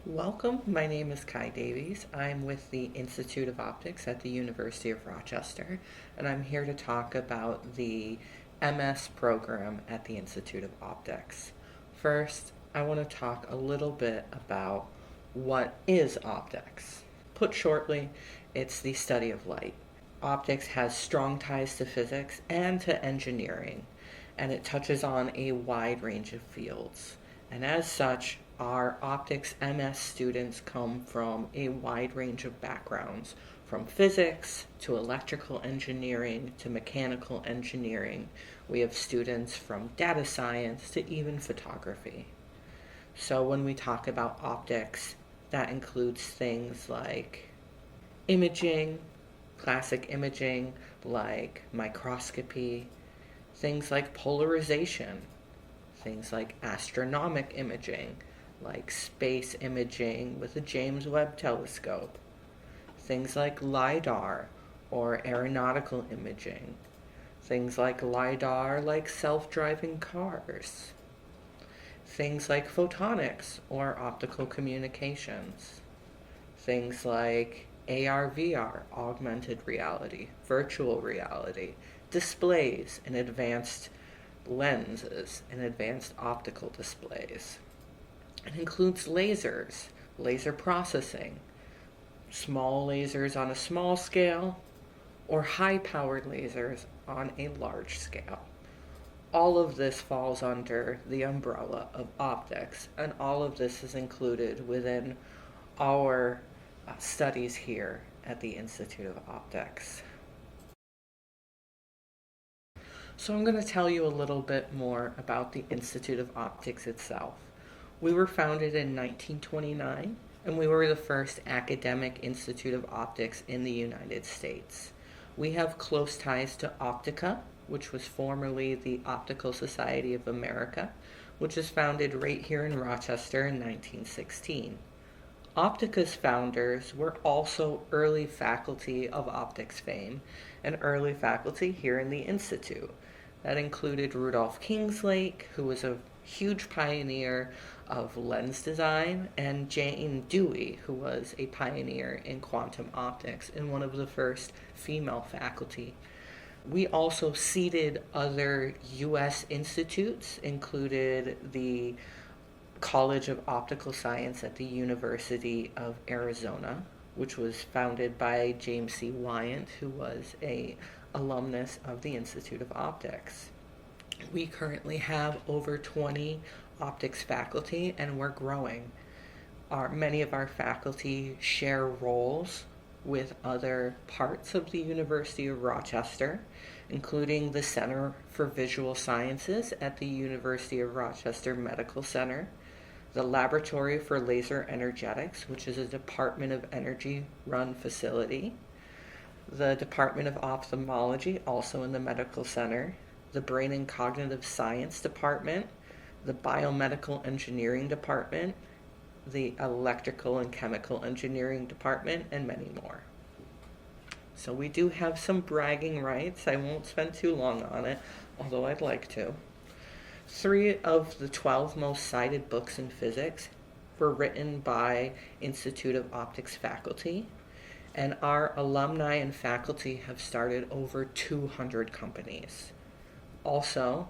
Welcome, my name is Kai Davies. I'm with the Institute of Optics at the University of Rochester, and I'm here to talk about the MS program at the Institute of Optics. First, I want to talk a little bit about what is optics. Put shortly, it's the study of light. Optics has strong ties to physics and to engineering, and it touches on a wide range of fields. And as such, our optics MS students come from a wide range of backgrounds, from physics to electrical engineering to mechanical engineering. We have students from data science to even photography. So when we talk about optics, that includes things like imaging, classic imaging, like microscopy, things like polarization, things like astronomic imaging, like space imaging with the James Webb Telescope, things like LIDAR or aeronautical imaging, things like LIDAR like self-driving cars, things like photonics or optical communications, things like AR, VR, augmented reality, virtual reality, displays and advanced lenses and advanced optical displays. It includes lasers, laser processing, small lasers on a small scale, or high-powered lasers on a large scale. All of this falls under the umbrella of optics, and all of this is included within our studies here at the Institute of Optics. So I'm going to tell you a little bit more about the Institute of Optics itself. We were founded in 1929, and we were the first academic institute of optics in the United States. We have close ties to Optica, which was formerly the Optical Society of America, which was founded right here in Rochester in 1916. Optica's founders were also early faculty of optics fame and early faculty here in the Institute. That included Rudolph Kingslake, who was a huge pioneer of lens design, and Jane Dewey, who was a pioneer in quantum optics and one of the first female faculty. We also seeded other U.S. institutes, included the College of Optical Science at the University of Arizona, which was founded by James C. Wyant, who was an alumnus of the Institute of Optics. We currently have over 20 optics faculty, and we're growing. Many of our faculty share roles with other parts of the University of Rochester, including the Center for Visual Sciences at the University of Rochester Medical Center, the Laboratory for Laser Energetics, which is a Department of Energy run facility, the Department of Ophthalmology, also in the Medical Center, the Brain and Cognitive Science Department, the Biomedical Engineering Department, the Electrical and Chemical Engineering Department, and many more. So we do have some bragging rights. I won't spend too long on it, although I'd like to. 3 of the 12 most cited books in physics were written by Institute of Optics faculty, and our alumni and faculty have started over 200 companies. Also,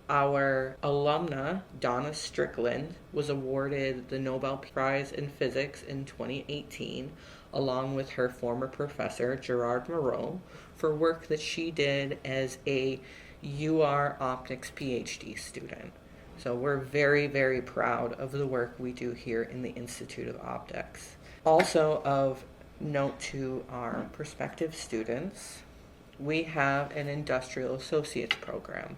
our alumna, Donna Strickland, was awarded the Nobel Prize in Physics in 2018, along with her former professor, Gerard Moreau, for work that she did as a UR Optics PhD student. So we're very, very proud of the work we do here in the Institute of Optics. Also of note to our prospective students, we have an Industrial Associates program.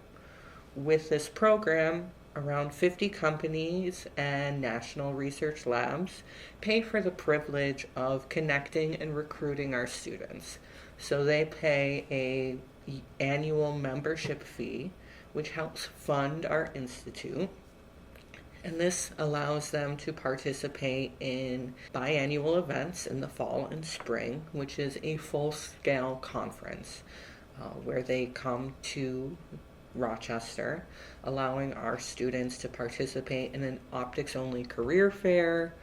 With this program, around 50 companies and national research labs pay for the privilege of connecting and recruiting our students. So they pay a annual membership fee, which helps fund our institute. And this allows them to participate in biannual events in the fall and spring, which is a full-scale conference where they come to Rochester, allowing our students to participate in an optics-only career fair,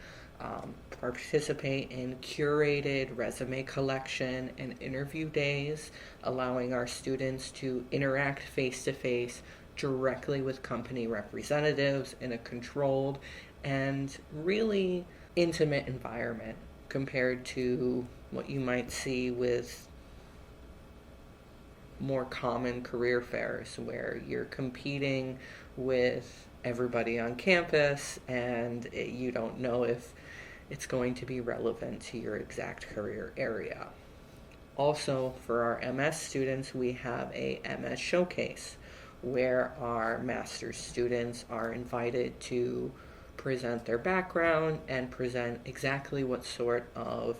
participate in curated resume collection and interview days, allowing our students to interact face to face directly with company representatives in a controlled and really intimate environment compared to what you might see with more common career fairs where you're competing with everybody on campus and you don't know if it's going to be relevant to your exact career area. Also, for our MS students, we have a MS showcase where our master's students are invited to present their background and present exactly what sort of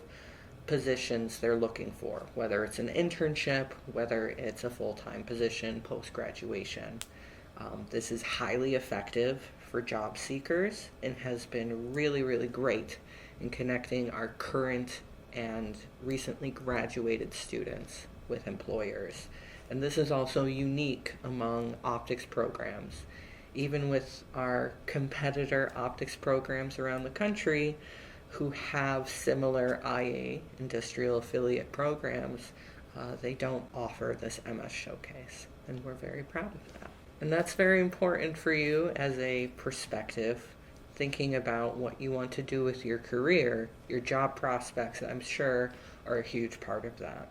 positions they're looking for, whether it's an internship, whether it's a full-time position post-graduation. This is highly effective for job seekers and has been really, really great in connecting our current and recently graduated students with employers. And this is also unique among optics programs. Even with our competitor optics programs around the country who have similar IA industrial affiliate programs, they don't offer this MS showcase. And we're very proud of that. And that's very important for you as a perspective, thinking about what you want to do with your career. Your job prospects, I'm sure, are a huge part of that.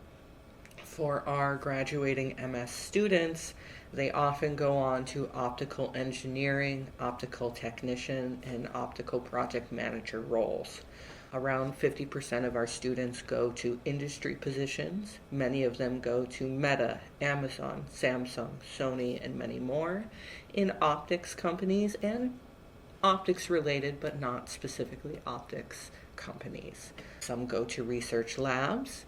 For our graduating MS students, they often go on to optical engineering, optical technician, and optical project manager roles. Around 50% of our students go to industry positions. Many of them go to Meta, Amazon, Samsung, Sony, and many more in optics companies and optics related, but not specifically optics companies. Some go to research labs.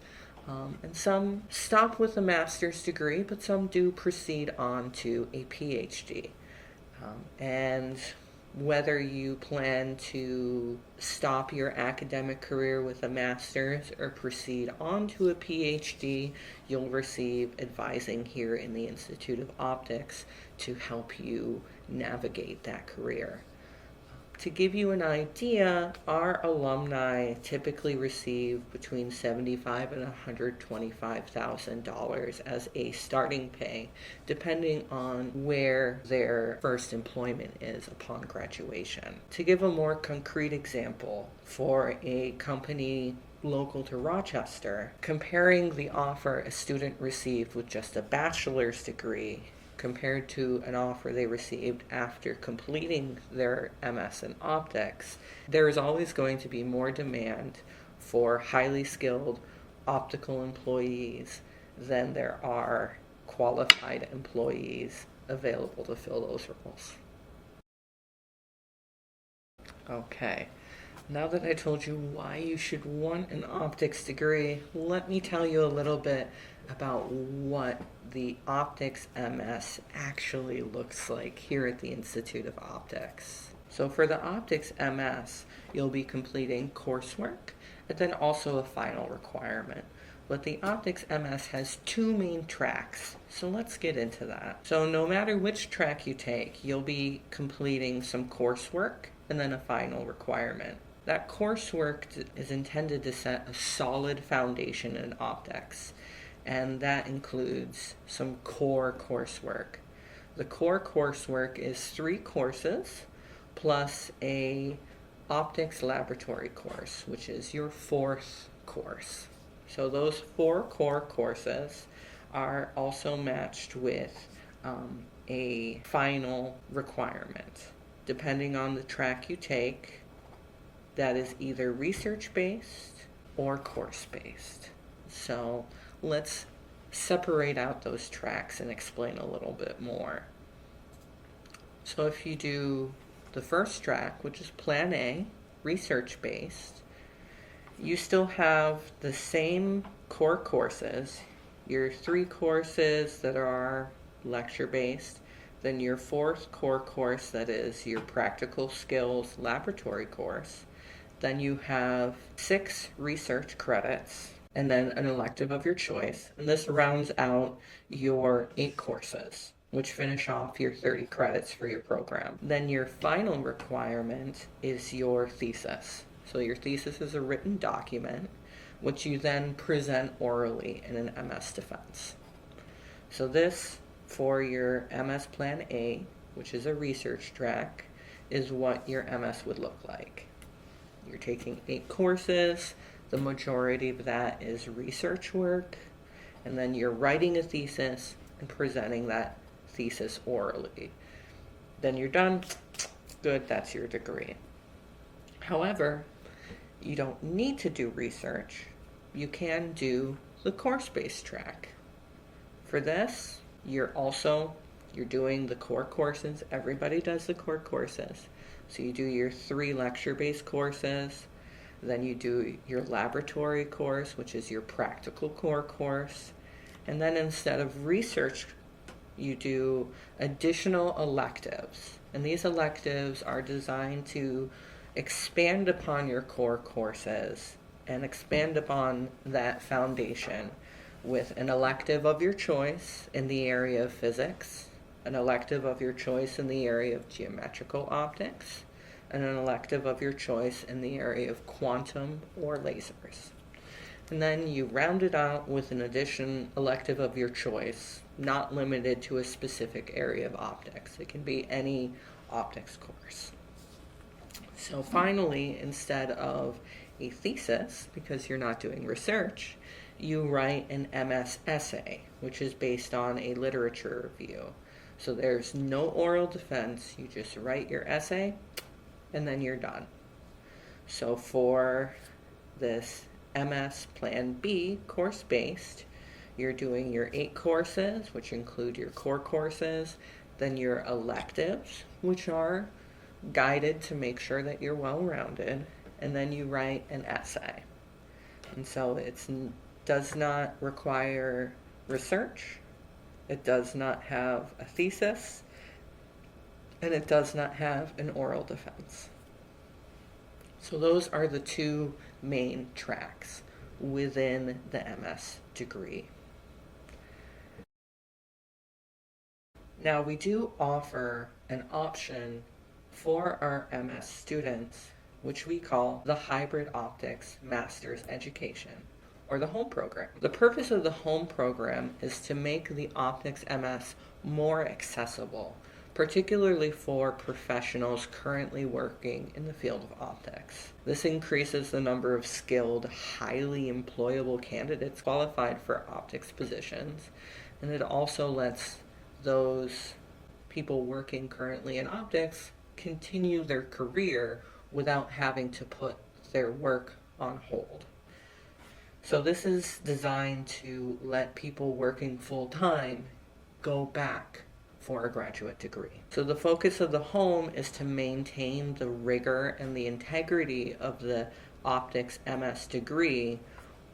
And some stop with a master's degree, but some do proceed on to a PhD. And whether you plan to stop your academic career with a master's or proceed on to a PhD, you'll receive advising here in the Institute of Optics to help you navigate that career. To give you an idea, our alumni typically receive between $75,000 and $125,000 as a starting pay, depending on where their first employment is upon graduation. To give a more concrete example, for a company local to Rochester, comparing the offer a student received with just a bachelor's degree compared to an offer they received after completing their MS in optics, there is always going to be more demand for highly skilled optical employees than there are qualified employees available to fill those roles. Okay, now that I told you why you should want an optics degree, let me tell you a little bit about what the optics MS actually looks like here at the Institute of Optics. So for the optics MS, you'll be completing coursework and then also a final requirement. But the optics MS has two main tracks, so let's get into that. So no matter which track you take, you'll be completing some coursework and then a final requirement. That coursework is intended to set a solid foundation in optics, and that includes some core coursework. The core coursework is 3 courses plus a optics laboratory course, which is your 4th course. So those 4 core courses are also matched with a final requirement. Depending on the track you take, that is either research-based or course-based. So let's separate out those tracks and explain a little bit more. So if you do the first track, which is Plan A, research-based, you still have the same core courses, your 3 courses that are lecture-based, then your 4th core course that is your practical skills laboratory course. Then you have 6 research credits and then an elective of your choice. And this rounds out your 8 courses, which finish off your 30 credits for your program. Then your final requirement is your thesis. So your thesis is a written document, which you then present orally in an MS defense. So this, for your MS Plan A, which is a research track, is what your MS would look like. You're taking 8 courses. The majority of that is research work. And then you're writing a thesis and presenting that thesis orally. Then you're done. Good, that's your degree. However, you don't need to do research. You can do the course-based track. For this, you're doing the core courses. Everybody does the core courses. So you do your 3 lecture-based courses, then you do your laboratory course, which is your practical core course, and then instead of research, you do additional electives. And these electives are designed to expand upon your core courses and expand upon that foundation with an elective of your choice in the area of physics, an elective of your choice in the area of geometrical optics, and an elective of your choice in the area of quantum or lasers. And then you round it out with an addition elective of your choice, not limited to a specific area of optics. It can be any optics course. So finally, instead of a thesis, because you're not doing research, you write an MS essay, which is based on a literature review. So there's no oral defense. You just write your essay, and then you're done. So for this MS Plan B course-based, you're doing your 8 courses, which include your core courses, then your electives, which are guided to make sure that you're well-rounded, and then you write an essay. And so it does not require research, it does not have a thesis, and it does not have an oral defense. So those are the 2 main tracks within the MS degree. Now we do offer an option for our MS students, which we call the Hybrid Optics Master's Education, or the HOME program. The purpose of the HOME program is to make the Optics MS more accessible, particularly for professionals currently working in the field of optics. This increases the number of skilled, highly employable candidates qualified for optics positions, and it also lets those people working currently in optics continue their career without having to put their work on hold. So this is designed to let people working full-time go back for a graduate degree. So the focus of the HOME is to maintain the rigor and the integrity of the optics MS degree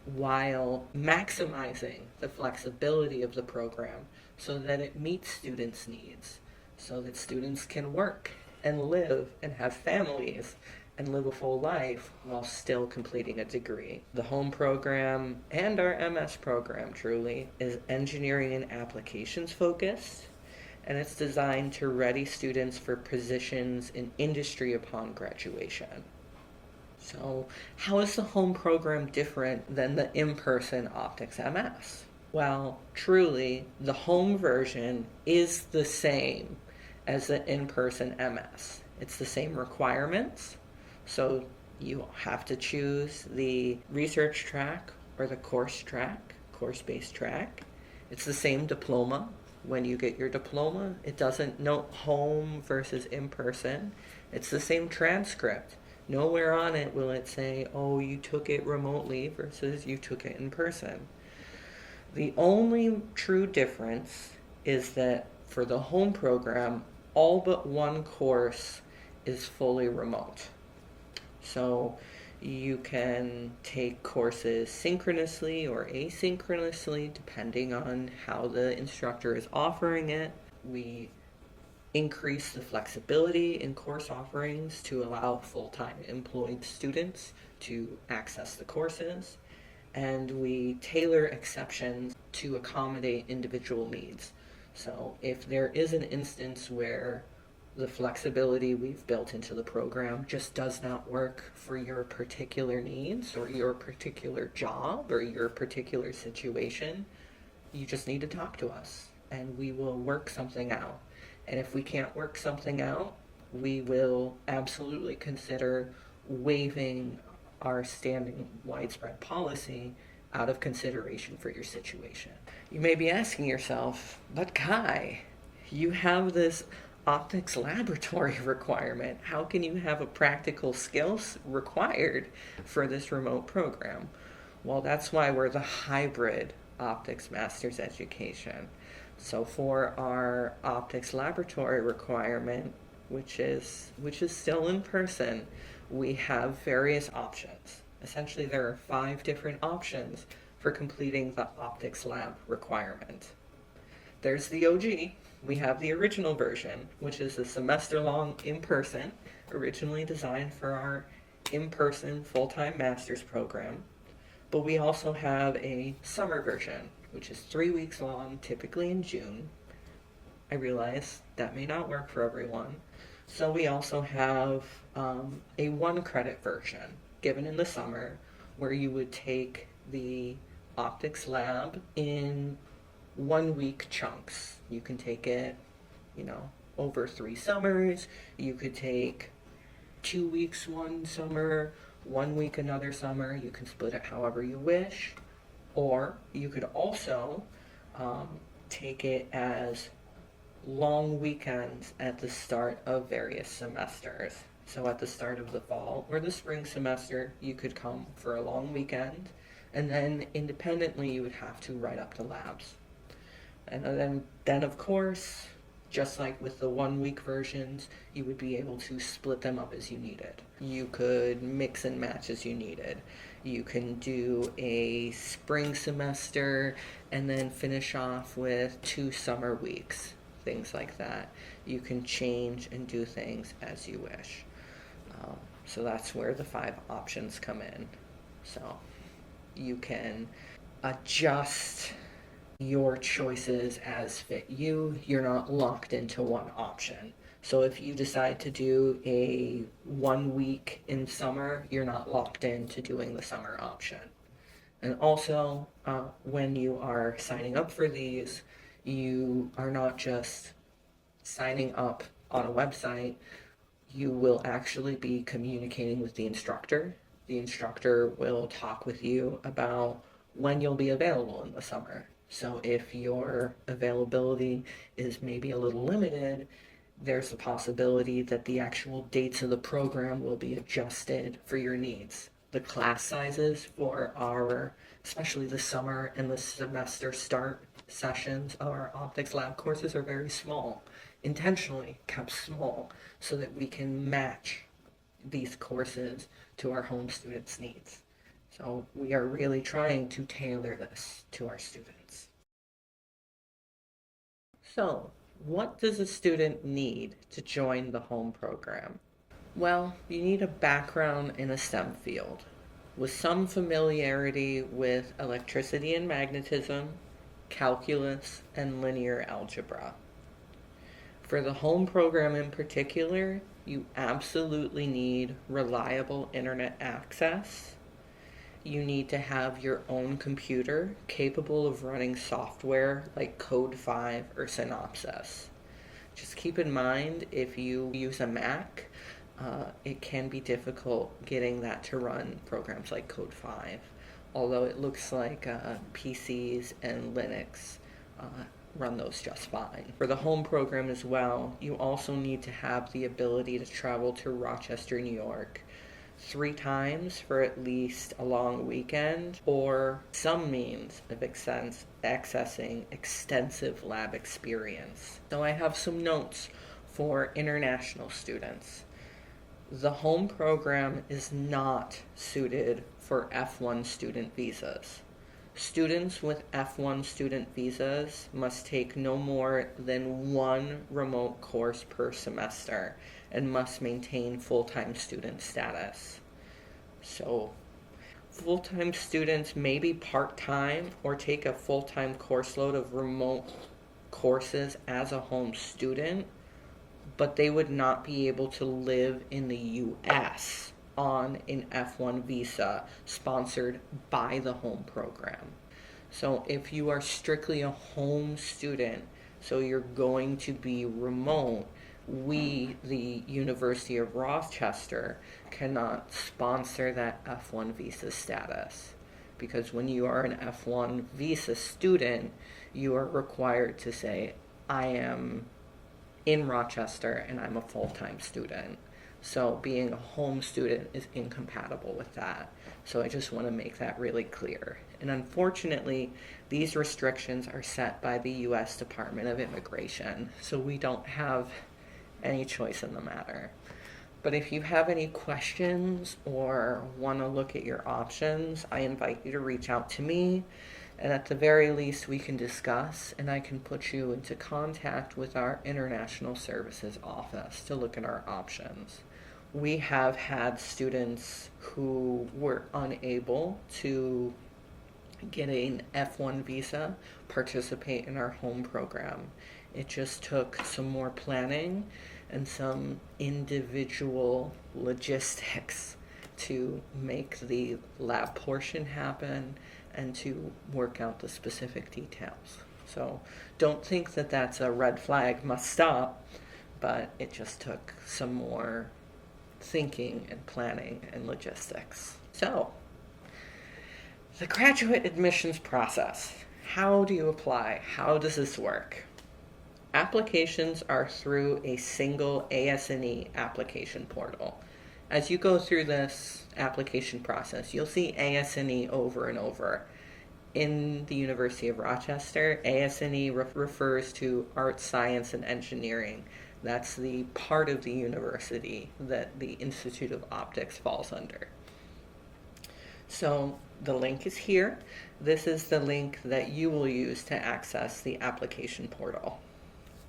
while maximizing the flexibility of the program so that it meets students' needs, so that students can work and live and have families and live a full life while still completing a degree. The HOME program and our MS program truly is engineering and applications focused, and it's designed to ready students for positions in industry upon graduation. So how is the HOME program different than the in-person optics MS? Well, truly, the HOME version is the same as the in-person MS. It's the same requirements, so you have to choose the research track or the course track, course-based track. It's the same diploma. When you get your diploma, it doesn't note home versus in-person. It's the same transcript. Nowhere on it will it say, oh, you took it remotely versus you took it in person. The only true difference is that for the HOME program, all but one course is fully remote. So you can take courses synchronously or asynchronously depending on how the instructor is offering it. We increase the flexibility in course offerings to allow full-time employed students to access the courses, and we tailor exceptions to accommodate individual needs. So if there is an instance where the flexibility we've built into the program just does not work for your particular needs or your particular job or your particular situation, you just need to talk to us and we will work something out. And if we can't work something out, we will absolutely consider waiving our standing widespread policy out of consideration for your situation. You may be asking yourself, but Kai, you have this optics laboratory requirement. How can you have a practical skills required for this remote program? Well, that's why we're the hybrid optics master's education. So for our optics laboratory requirement, which is still in person, we have various options. Essentially, there are 5 different options for completing the optics lab requirement. There's the OG. We have the original version, which is a semester-long in-person, originally designed for our in-person full-time master's program. But we also have a summer version, which is 3 weeks long, typically in June. I realize that may not work for everyone. So we also have a 1-credit version given in the summer where you would take the optics lab in 1-week chunks. You can take it, over 3 summers. You could take 2 weeks one summer, 1 week another summer. You can split it however you wish. Or you could also take it as long weekends at the start of various semesters. So at the start of the fall or the spring semester, you could come for a long weekend, and then independently you would have to write up the labs. And then of course, just like with the 1-week versions, you would be able to split them up as you needed. You could mix and match as you needed. You can do a spring semester and then finish off with 2 summer weeks, things like that. You can change and do things as you wish. So that's where the 5 options come in. So you can adjust your choices as fit you. You're not locked into one option. So if you decide to do a 1 week in summer, you're not locked into doing the summer option. And also, when you are signing up for these, you are not just signing up on a website. You will actually be communicating with the instructor. The instructor will talk with you about when you'll be available in the summer. So if your availability is maybe a little limited, there's a possibility that the actual dates of the program will be adjusted for your needs. The class sizes for our, especially the summer and the semester start sessions of our optics lab courses are very small, intentionally kept small, so that we can match these courses to our home students' needs. So we are really trying to tailor this to our students. So, what does a student need to join the home program? Well, you need a background in a STEM field with some familiarity with electricity and magnetism, calculus, and linear algebra. For the home program in particular, you absolutely need reliable internet access. You need to have your own computer capable of running software like Code 5 or Synopsys. Just keep in mind, if you use a Mac, it can be difficult getting that to run programs like Code 5, although it looks like PCs and Linux run those just fine. For the home program as well, you also need to have the ability to travel to Rochester, New York 3 times for at least a long weekend, or some means of accessing extensive lab experience. So I have some notes for international students. The home program is not suited for F1 student visas. Students with F1 student visas must take no more than 1 remote course per semester and must maintain full-time student status. So, full-time students may be part-time or take a full-time course load of remote courses as a home student, but they would not be able to live in the U.S. on an F1 visa sponsored by the home program. So if you are strictly a home student, so you're going to be remote, we, the University of Rochester, cannot sponsor that F1 visa status. Because when you are an F1 visa student, you are required to say, I am in Rochester and I'm a full-time student. So being a home student is incompatible with that. So I just want to make that really clear. And unfortunately, these restrictions are set by the U.S. Department of Immigration. So we don't have any choice in the matter. But if you have any questions or want to look at your options, I invite you to reach out to me. And at the very least, we can discuss, and I can put you into contact with our International Services Office to look at our options. We have had students who were unable to get an F1 visa, participate in our home program. It just took some more planning and some individual logistics to make the lab portion happen and to work out the specific details. So don't think that that's a red flag, must stop, but it just took some more thinking and planning and logistics. So, the graduate admissions process. How do you apply? How does this work? Applications are through a single AS&E application portal. As you go through this application process, you'll see AS&E over and over. In the University of Rochester, AS&E refers to Arts, Science, and Engineering. That's the part of the university that the Institute of Optics falls under. So the link is here. This is the link that you will use to access the application portal.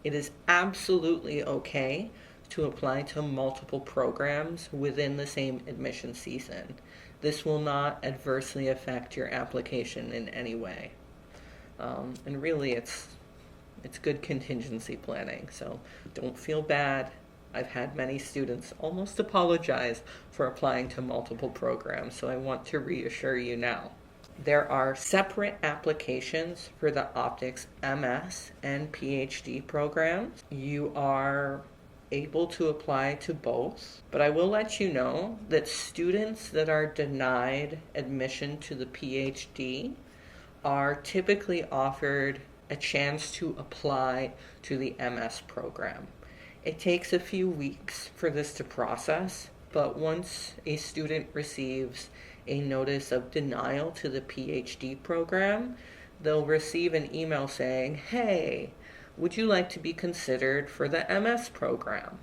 It is absolutely okay to apply to multiple programs within the same admission season. This will not adversely affect your application in any way. And really, it's good contingency planning, so don't feel bad. I've had many students almost apologize for applying to multiple programs, so I want to reassure you now. There are separate applications for the optics MS and PhD programs. You are able to apply to both, but I will let you know that students that are denied admission to the PhD are typically offered a chance to apply to the MS program. It takes a few weeks for this to process, but once a student receives a notice of denial to the PhD program, they'll receive an email saying, hey, would you like to be considered for the MS program?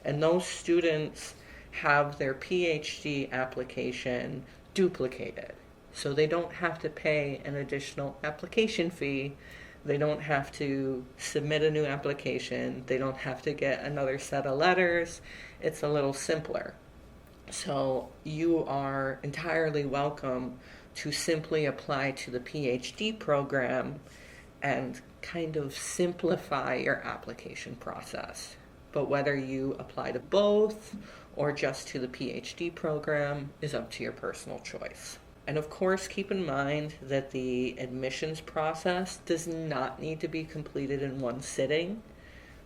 And those students have their PhD application duplicated. So they don't have to pay an additional application fee. They don't have to submit a new application. They don't have to get another set of letters. It's a little simpler. So you are entirely welcome to simply apply to the PhD program and kind of simplify your application process. But whether you apply to both or just to the PhD program is up to your personal choice. And of course, keep in mind that the admissions process does not need to be completed in one sitting.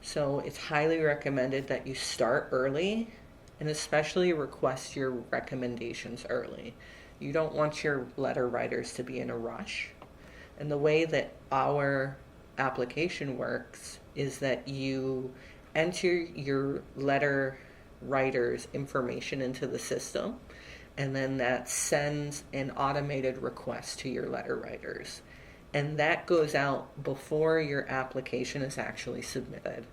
So it's highly recommended that you start early and especially request your recommendations early. You don't want your letter writers to be in a rush. And the way that our application works is that you enter your letter writer's information into the system, and then that sends an automated request to your letter writers. And that goes out before your application is actually submitted.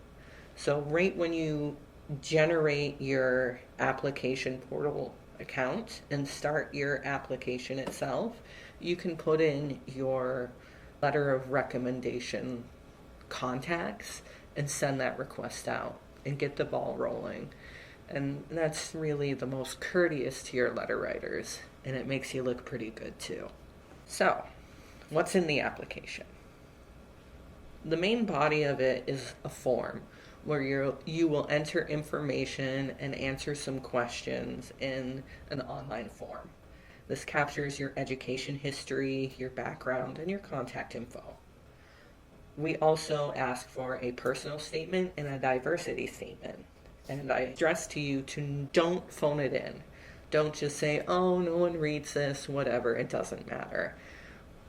So right when you generate your application portal account and start your application itself, you can put in your letter of recommendation contacts and send that request out and get the ball rolling. And that's really the most courteous to your letter writers, and it makes you look pretty good too. So, what's in the application? The main body of it is a form. where you will enter information and answer some questions in an online form. This captures your education history, your background, and your contact info. We also ask for a personal statement and a diversity statement. And I stress to you to don't phone it in. Don't just say, oh, no one reads this, whatever, it doesn't matter.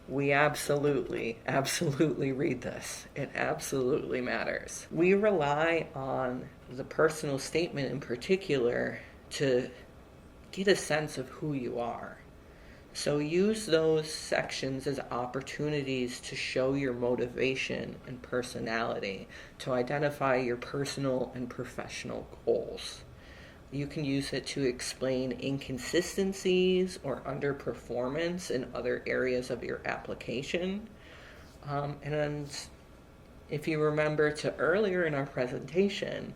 We absolutely read this. It absolutely matters. We rely on the personal statement in particular to get a sense of who you are. So use those sections as opportunities to show your motivation and personality, to identify your personal and professional goals. You can use it to explain inconsistencies or underperformance in other areas of your application. And if you remember to earlier in our presentation,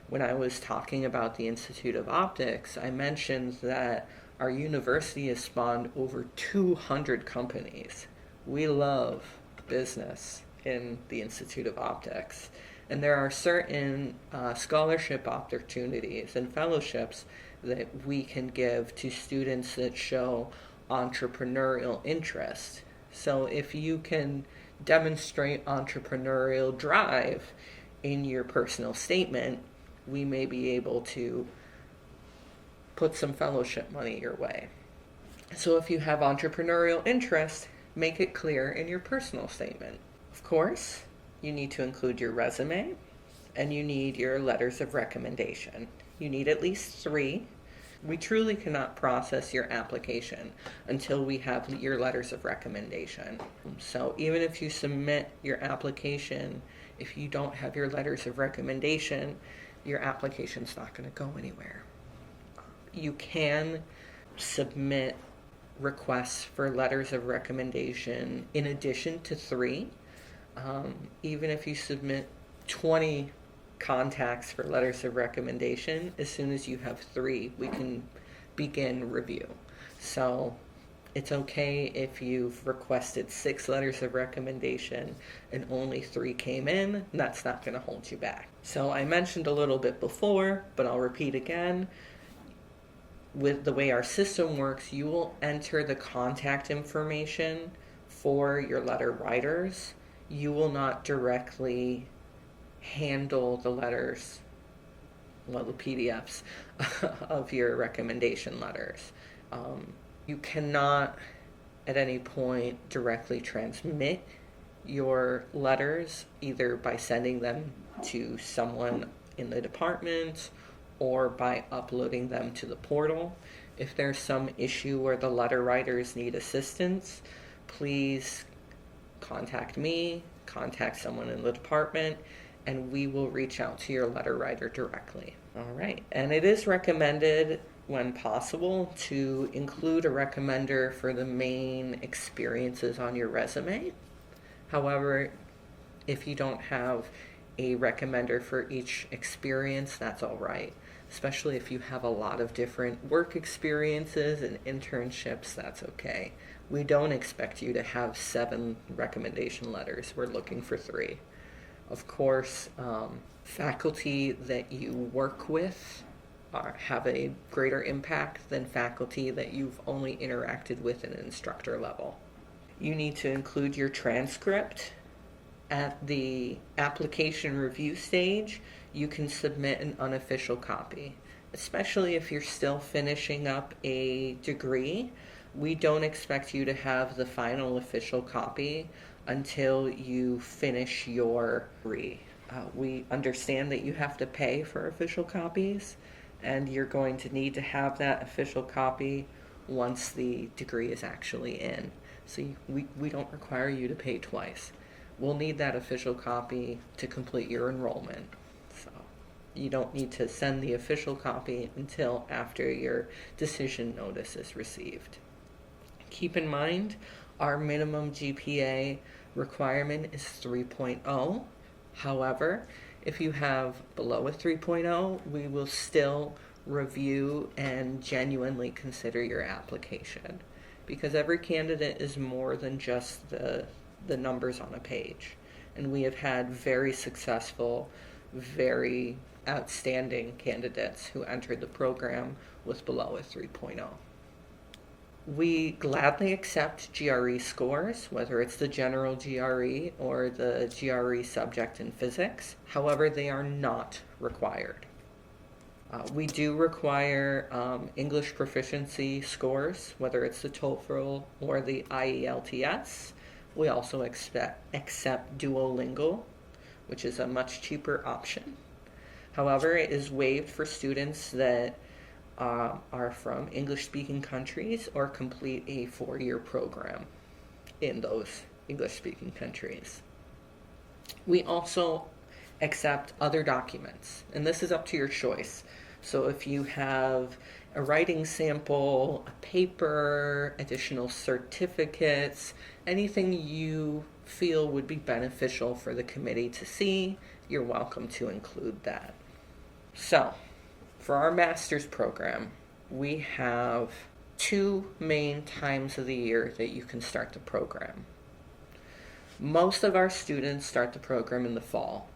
when I was talking about the Institute of Optics, I mentioned that our university has spawned over 200 companies. We love business in the Institute of Optics. And there are certain scholarship opportunities and fellowships that we can give to students that show entrepreneurial interest. So if you can demonstrate entrepreneurial drive in your personal statement, we may be able to put some fellowship money your way. So if you have entrepreneurial interest, make it clear in your personal statement. Of course, you need to include your resume, and you need your letters of recommendation. You need at least 3. We truly cannot process your application until we have your letters of recommendation. So even if you submit your application, if you don't have your letters of recommendation, your application's not going to go anywhere. You can submit requests for letters of recommendation in addition to 3. Even if you submit 20 contacts for letters of recommendation, as soon as you have 3, we can begin review. So it's okay if you've requested 6 letters of recommendation and only 3 came in. That's not going to hold you back. So I mentioned a little bit before, but I'll repeat again. With the way our system works, you will enter the contact information for your letter writers. You will not directly handle the letters, well, the PDFs of your recommendation letters. You cannot at any point directly transmit your letters, either by sending them to someone in the department or by uploading them to the portal. If there's some issue where the letter writers need assistance, please contact me, contact someone in the department, and we will reach out to your letter writer directly. All right. And it is recommended, when possible, to include a recommender for the main experiences on your resume. However, if you don't have a recommender for each experience, that's all right. Especially if you have a lot of different work experiences and internships, that's okay. We don't expect you to have 7 recommendation letters. We're looking for 3. Of course, faculty that you work with have a greater impact than faculty that you've only interacted with at an instructor level. You need to include your transcript. At the application review stage, you can submit an unofficial copy, especially if you're still finishing up a degree. We don't expect you to have the final official copy until you finish your degree. We understand that you have to pay for official copies, and you're going to need to have that official copy once the degree is actually in. So we don't require you to pay twice. We'll need that official copy to complete your enrollment. So you don't need to send the official copy until after your decision notice is received. Keep in mind, our minimum GPA requirement is 3.0. However, if you have below a 3.0, we will still review and genuinely consider your application, because every candidate is more than just the numbers on a page. And we have had very successful very outstanding candidates who entered the program with below a 3.0. We gladly accept GRE scores, whether it's the general GRE or the GRE subject in physics. However, they are not required. We do require English proficiency scores, whether it's the TOEFL or the IELTS. We also accept Duolingo, which is a much cheaper option. However, it is waived for students that are from English-speaking countries or complete a 4-year program in those English-speaking countries. We also accept other documents, and this is up to your choice. So if you have a writing sample, a paper, additional certificates, anything you feel would be beneficial for the committee to see, you're welcome to include that. So, for our master's program, we have 2 main times of the year that you can start the program. Most of our students start the program in the fall.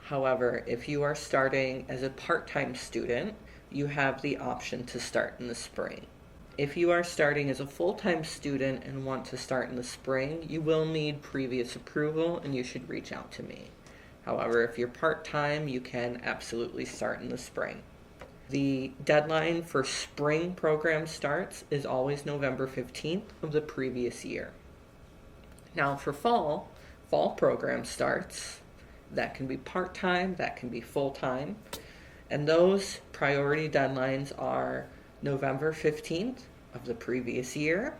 However, if you are starting as a part-time student, you have the option to start in the spring. If you are starting as a full-time student and want to start in the spring, you will need previous approval and you should reach out to me. However, if you're part-time, you can absolutely start in the spring. The deadline for spring program starts is always November 15th of the previous year. Now for fall program starts, that can be part-time, that can be full-time, and those priority deadlines are November 15th of the previous year,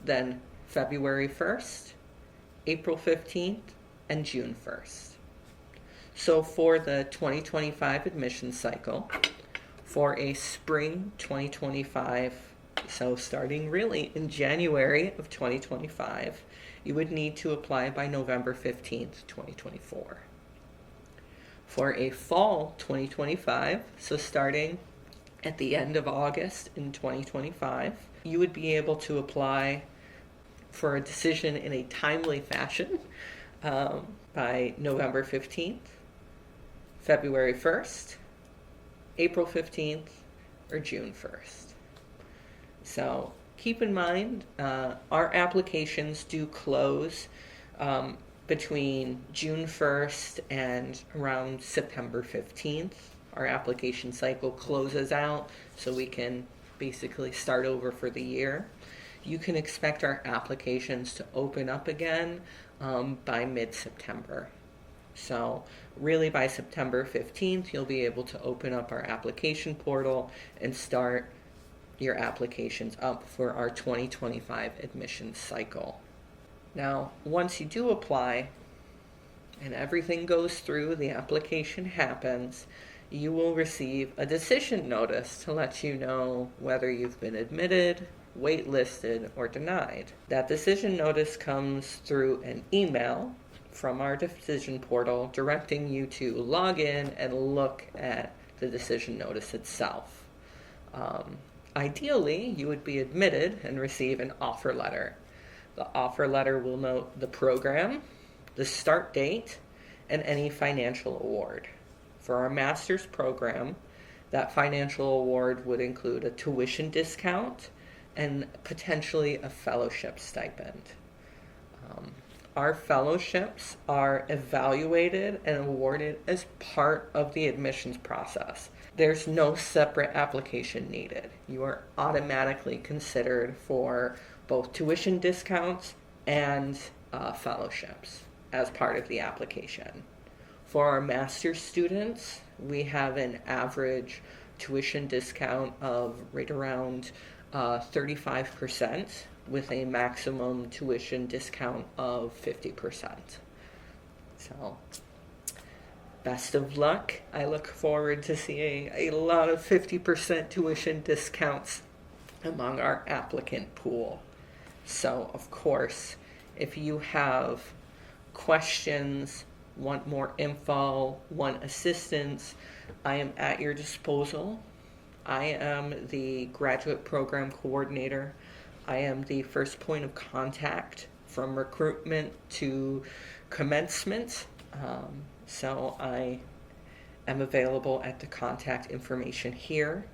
then February 1st, April 15th, and June 1st. So for the 2025 admission cycle, for a spring 2025, so starting really in January of 2025, you would need to apply by November 15th, 2024. For a fall 2025, so starting at the end of August in 2025, you would be able to apply for a decision in a timely fashion by November 15th, February 1st, April 15th, or June 1st. So keep in mind, our applications do close between June 1st and around September 15th. Our application cycle closes out so we can basically start over for the year. You can expect our applications to open up again by mid-September. So really by September 15th, you'll be able to open up our application portal and start your applications up for our 2025 admissions cycle. Now, once you do apply and everything goes through, the application happens, you will receive a decision notice to let you know whether you've been admitted, waitlisted, or denied. That decision notice comes through an email from our decision portal directing you to log in and look at the decision notice itself. Ideally, you would be admitted and receive an offer letter. The offer letter will note the program, the start date, and any financial award. For our master's program, that financial award would include a tuition discount and potentially a fellowship stipend. Our fellowships are evaluated and awarded as part of the admissions process. There's no separate application needed. You are automatically considered for both tuition discounts and fellowships as part of the application. For our master's students, we have an average tuition discount of right around 35%, with a maximum tuition discount of 50%. So, best of luck. I look forward to seeing a lot of 50% tuition discounts among our applicant pool. So, of course, if you have questions, want more info, want assistance, I am at your disposal. I am the graduate program coordinator. I am the first point of contact from recruitment to commencement. So I am available at the contact information here.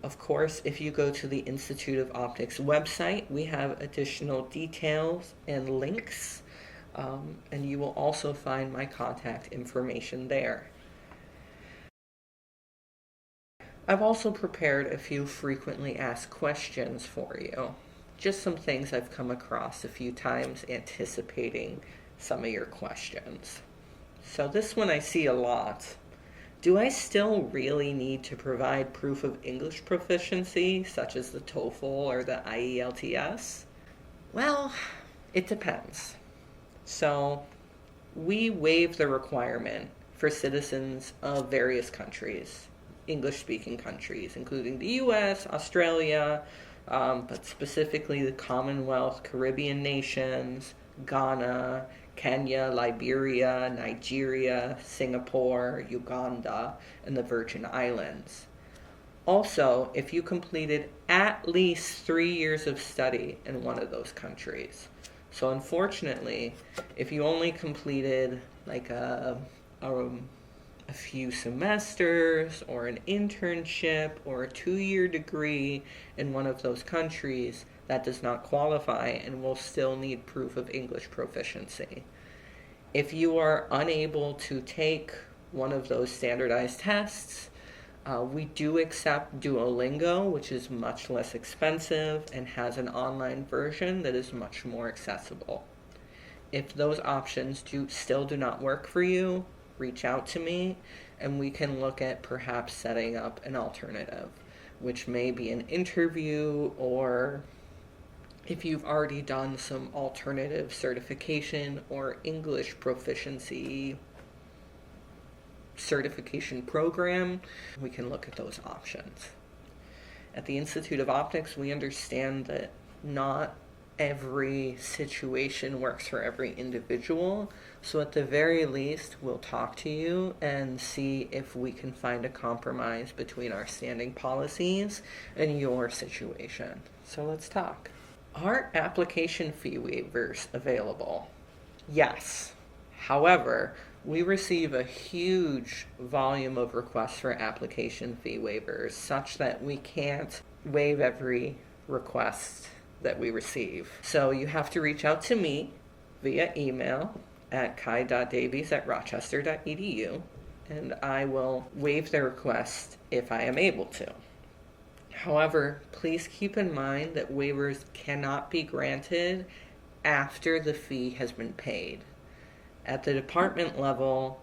Of course, if you go to the Institute of Optics website, we have additional details and links, and you will also find my contact information there. I've also prepared a few frequently asked questions for you. Just some things I've come across a few times anticipating some of your questions. So this one I see a lot. Do I still really need to provide proof of English proficiency, such as the TOEFL or the IELTS? Well, it depends. So, we waive the requirement for citizens of various countries, English-speaking countries, including the US, Australia, but specifically the Commonwealth, Caribbean nations, Ghana, Kenya, Liberia, Nigeria, Singapore, Uganda, and the Virgin Islands. Also, if you completed at least 3 years of study in one of those countries. So unfortunately, if you only completed like a few semesters or an internship or a 2-year degree in one of those countries, that does not qualify and will still need proof of English proficiency. If you are unable to take one of those standardized tests, we do accept Duolingo, which is much less expensive and has an online version that is much more accessible. If those options still do not work for you, reach out to me and we can look at perhaps setting up an alternative, which may be an interview, or if you've already done some alternative certification or English proficiency certification program, we can look at those options. At the Institute of Optics, we understand that not every situation works for every individual, so at the very least, we'll talk to you and see if we can find a compromise between our standing policies and your situation. So let's talk. Are application fee waivers available? Yes. However, we receive a huge volume of requests for application fee waivers such that we can't waive every request that we receive. So you have to reach out to me via email at kai.davies@rochester.edu, and I will waive the request if I am able to. However, please keep in mind that waivers cannot be granted after the fee has been paid. At the department level,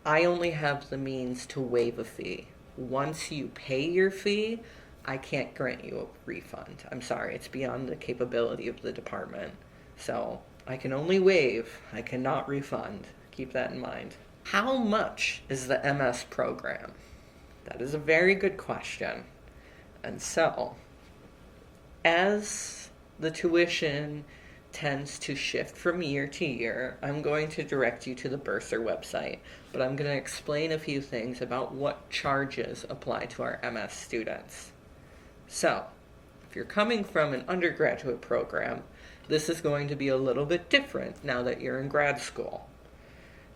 I only have the means to waive a fee. Once you pay your fee, I can't grant you a refund. I'm sorry, it's beyond the capability of the department. So I can only waive, I cannot refund. Keep that in mind. How much is the MS program? That is a very good question. And so, as the tuition tends to shift from year to year, I'm going to direct you to the Bursar website, but I'm going to explain a few things about what charges apply to our MS students. So, if you're coming from an undergraduate program, this is going to be a little bit different now that you're in grad school.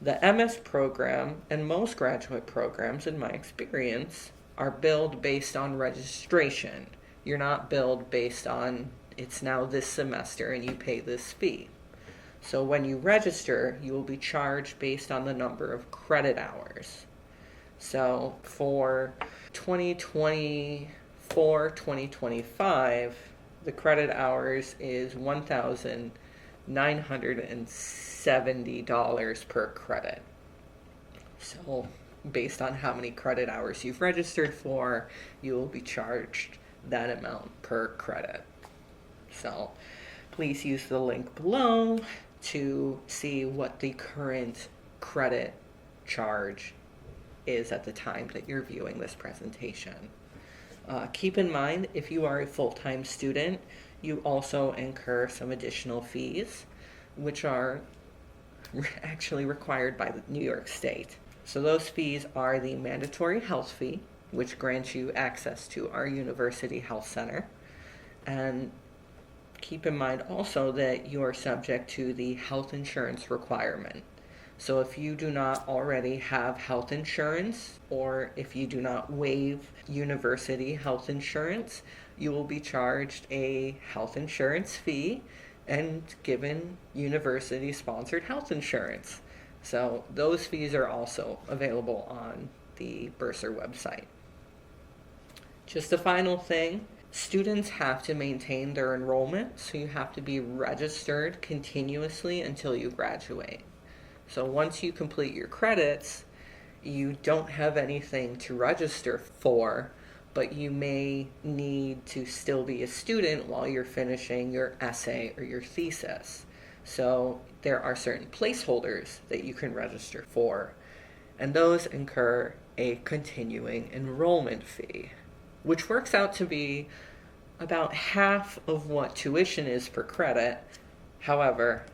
The MS program and most graduate programs, in my experience, are billed based on registration. You're not billed based on it's now this semester and you pay this fee. So when you register, you will be charged based on the number of credit hours. So for 2024-2025, the credit hours is $1,970 per credit. So based on how many credit hours you've registered for, you will be charged that amount per credit. So please use the link below to see what the current credit charge is at the time that you're viewing this presentation. Keep in mind, if you are a full-time student, you also incur some additional fees, which are actually required by New York State. So those fees are the mandatory health fee, which grants you access to our university health center. And keep in mind also that you are subject to the health insurance requirement. So if you do not already have health insurance, or if you do not waive university health insurance, you will be charged a health insurance fee and given university sponsored health insurance. So those fees are also available on the Bursar website. Just a final thing, students have to maintain their enrollment, so you have to be registered continuously until you graduate. So once you complete your credits, you don't have anything to register for, but you may need to still be a student while you're finishing your essay or your thesis. So there are certain placeholders that you can register for, and those incur a continuing enrollment fee, which works out to be about half of what tuition is per credit. However,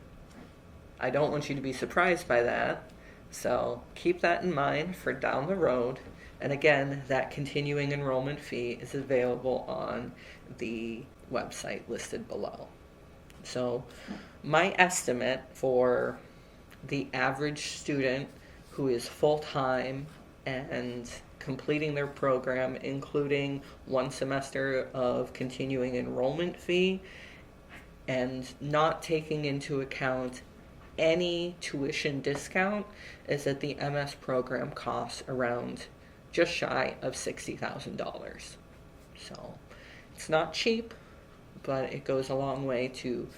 I don't want you to be surprised by that, so keep that in mind for down the road. And again, that continuing enrollment fee is available on the website listed below. So my estimate for the average student who is full-time and completing their program, including one semester of continuing enrollment fee, and not taking into account any tuition discount, is that the MS program costs around just shy of $60,000. So it's not cheap, but it goes a long way to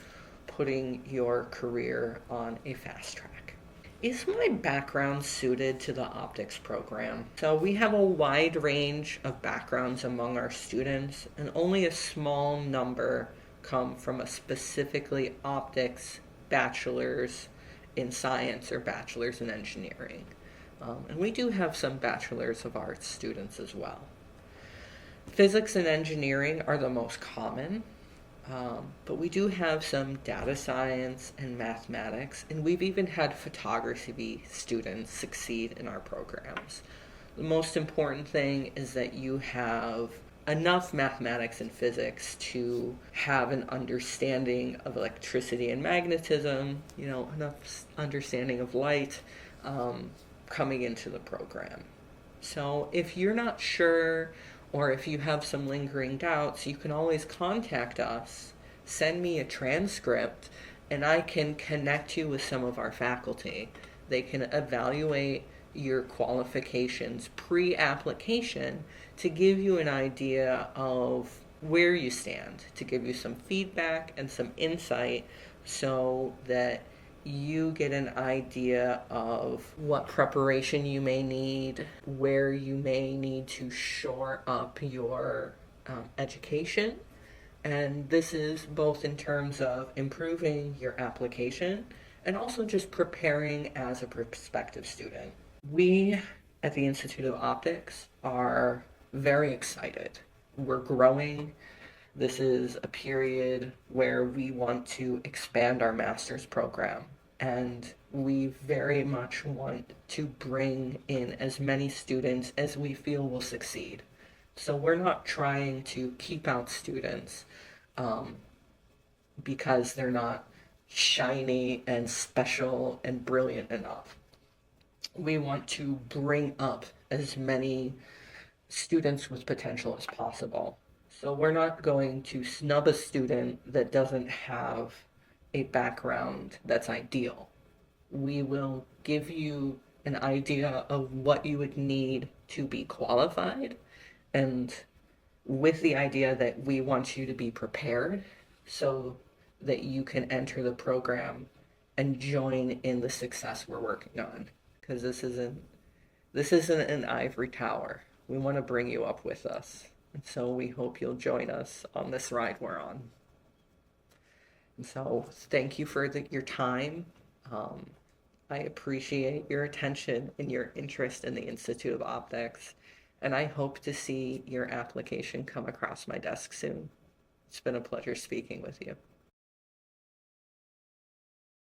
putting your career on a fast track. Is my background suited to the optics program? So we have a wide range of backgrounds among our students, and only a small number come from a specifically optics bachelor's in science or bachelor's in engineering. And we do have some bachelor's of arts students as well. Physics and engineering are the most common, but we do have some data science and mathematics, and we've even had photography students succeed in our programs. The most important thing is that you have enough mathematics and physics to have an understanding of electricity and magnetism, enough understanding of light coming into the program. So if you're not sure, or if you have some lingering doubts, you can always contact us, send me a transcript, and I can connect you with some of our faculty. They can evaluate your qualifications pre-application to give you an idea of where you stand, to give you some feedback and some insight so that you get an idea of what preparation you may need, where you may need to shore up your education. And this is both in terms of improving your application and also just preparing as a prospective student. We at the Institute of Optics are very excited. We're growing. This is a period where we want to expand our master's program, and we very much want to bring in as many students as we feel will succeed. So we're not trying to keep out students because they're not shiny and special and brilliant enough. We want to bring up as many students with potential as possible. So we're not going to snub a student that doesn't have a background that's ideal. We will give you an idea of what you would need to be qualified, and with the idea that we want you to be prepared so that you can enter the program and join in the success we're working on. Because this isn't an ivory tower. We want to bring you up with us. And so we hope you'll join us on this ride we're on. And so thank you for your time. I appreciate your attention and your interest in the Institute of Optics. And I hope to see your application come across my desk soon. It's been a pleasure speaking with you.